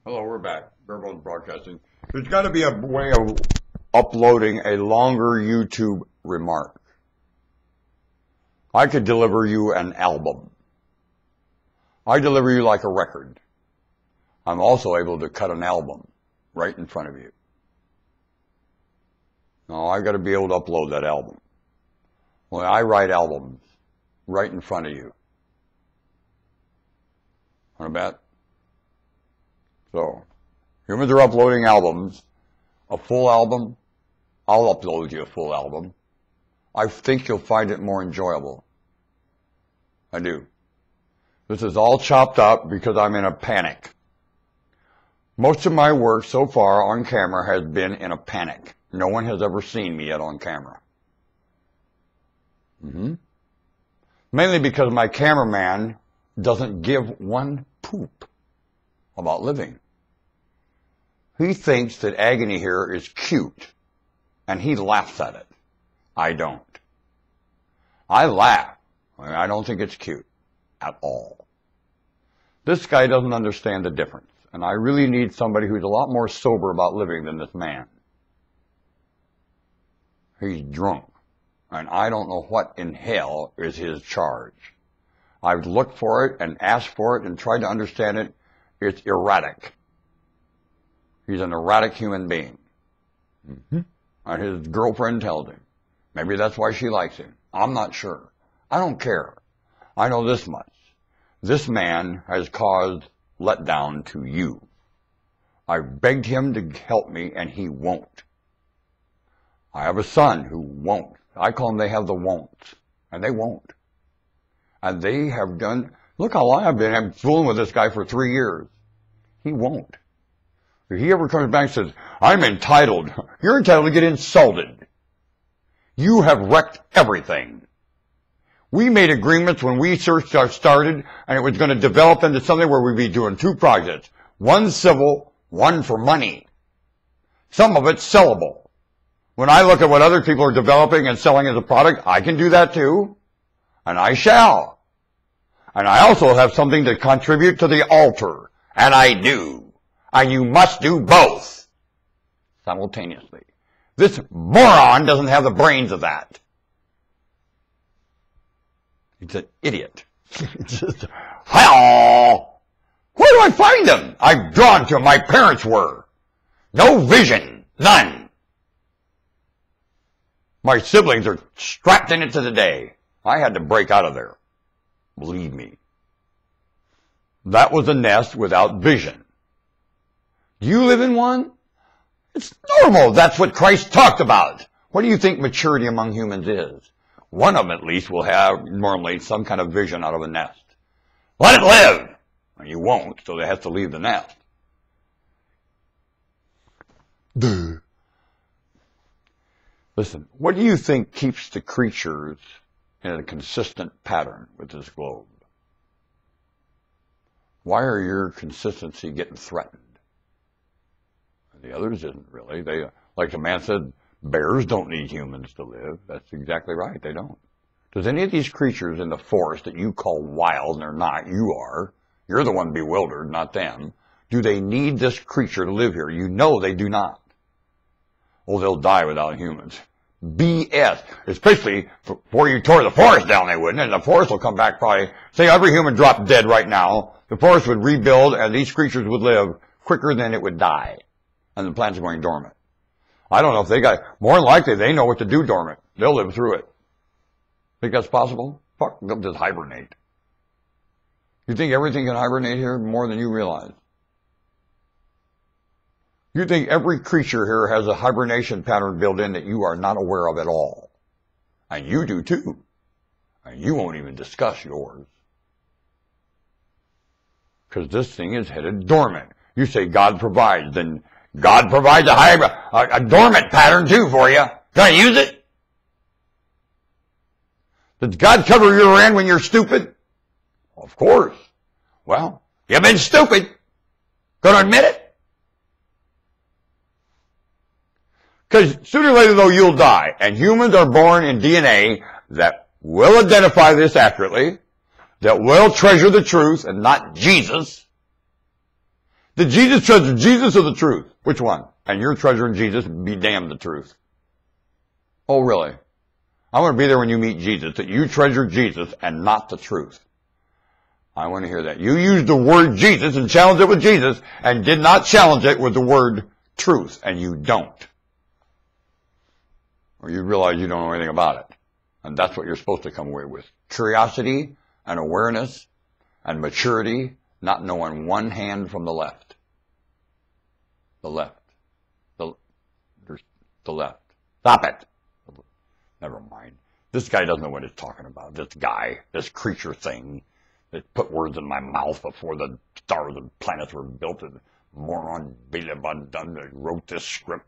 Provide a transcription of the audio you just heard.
Hello, we're back. Barebones Broadcasting. There's got to be a way of uploading a longer YouTube remark. I could deliver you an album. I deliver you like a record. I'm also able to cut an album right in front of you. Now, I got to be able to upload that album. Well, I write albums right in front of you. Want to bet? So, humans are uploading albums. A full album, I'll upload you a full album. I think you'll find it more enjoyable. I do. This is all chopped up because I'm in a panic. Most of my work so far on camera has been in a panic. No one has ever seen me yet on camera. Mainly because my cameraman doesn't give one poop about living. He thinks that agony here is cute, and he laughs at it. I don't. I laugh. I don't think it's cute at all. This guy doesn't understand the difference, and I really need somebody who's a lot more sober about living than this man. He's drunk, and I don't know what in hell is his charge. I've looked for it and asked for it and tried to understand it. It's erratic. He's an erratic human being. And his girlfriend tells him. Maybe that's why she likes him. I'm not sure. I don't care. I know this much. This man has caused letdown to you. I've begged him to help me, and he won't. I have a son who won't. I call them, they have the won'ts. And they won't. And they have done, look how long I've been fooling with this guy for 3 years. He won't. If he ever comes back and says, I'm entitled, you're entitled to get insulted. You have wrecked everything. We made agreements when we started, and it was going to develop into something where we'd be doing 2 projects. One civil, one for money. Some of it's sellable. When I look at what other people are developing and selling as a product, I can do that too. And I shall. And I also have something to contribute to the altar. And I do. And you must do both simultaneously. This moron doesn't have the brains of that. He's an idiot. Hell! Where do I find them? I've drawn to my parents were. No vision. None. My siblings are strapped in it to the day. I had to break out of there. Believe me. That was a nest without vision. Do you live in one? It's normal. That's what Christ talked about. What do you think maturity among humans is? One of them at least will have normally some kind of vision out of a nest. Let it live. And you won't, so they have to leave the nest. Duh. Listen, what do you think keeps the creatures in a consistent pattern with this globe? Why are your consistency getting threatened? The others isn't really. They, like the man said, bears don't need humans to live. That's exactly right. They don't. Does any of these creatures in the forest that you call wild, and they're not, you are, you're the one bewildered, not them, do they need this creature to live here? You know they do not. Oh, they'll die without humans. BS. Especially before you tore the forest down, they wouldn't. And the forest will come back probably, say every human dropped dead right now, the forest would rebuild and these creatures would live quicker than it would die. And the plants are going dormant. I don't know if they got, more than likely they know what to do dormant. They'll live through it. Think that's possible? Fuck, they'll just hibernate. You think everything can hibernate here more than you realize? You think every creature here has a hibernation pattern built in that you are not aware of at all. And you do too. And you won't even discuss yours. Because this thing is headed dormant. You say God provides, then God provides a dormant pattern too for you. Gonna use it? Does God cover your end when you're stupid? Of course. Well, you've been stupid. Gonna admit it? Because sooner or later, though, you'll die. And humans are born in DNA that will identify this accurately, that will treasure the truth and not Jesus, Did Jesus treasure Jesus or the truth? Which one? And you're treasuring Jesus, be damned the truth. Oh, really? I want to be there when you meet Jesus, that you treasure Jesus and not the truth. I want to hear that. You used the word Jesus and challenged it with Jesus and did not challenge it with the word truth, and you don't. Or you realize you don't know anything about it. And that's what you're supposed to come away with. Curiosity and awareness and maturity, not knowing one hand from the left. The left. The left. Stop it. Never mind. This guy doesn't know what he's talking about. This guy, this creature thing that put words in my mouth before the stars and planets were built. And moron, Billy Bun wrote this script.